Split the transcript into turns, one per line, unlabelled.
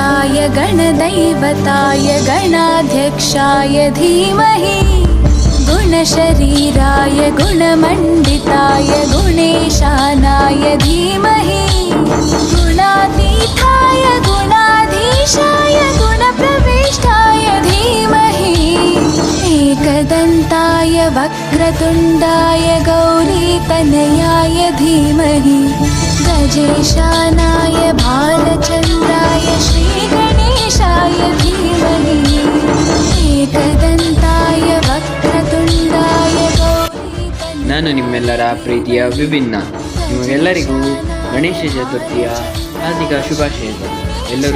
गणाध्यक्षाय गणदैवताय गणाध्यक्षाय धीमहि गुणशरीराय गुणमण्डिताय गुणेशानाय धीमहि गुणातीताय गुणाधीशाय गुणप्रविष्टाय धीमहि एकदन्ताय वक्रतुण्डाय गौरीतनयाय धीमहि गजेशानाय भालचन्द्राय श्रीगणेशाय धीमहि एकदन्ताय वक्रतुण्डाय गौरीतनयाय
ನಾನು ನಿಮ್ಮೆಲ್ಲರ ಪ್ರೀತಿಯ ವಿಭಿನ್ನ. ನಿಮಗೆಲ್ಲರಿಗೂ ಗಣೇಶ ಚತುರ್ಥಿಯ ಹಾರ್ದಿಕ ಶುಭಾಶಯಗಳು. ಎಲ್ಲರೂ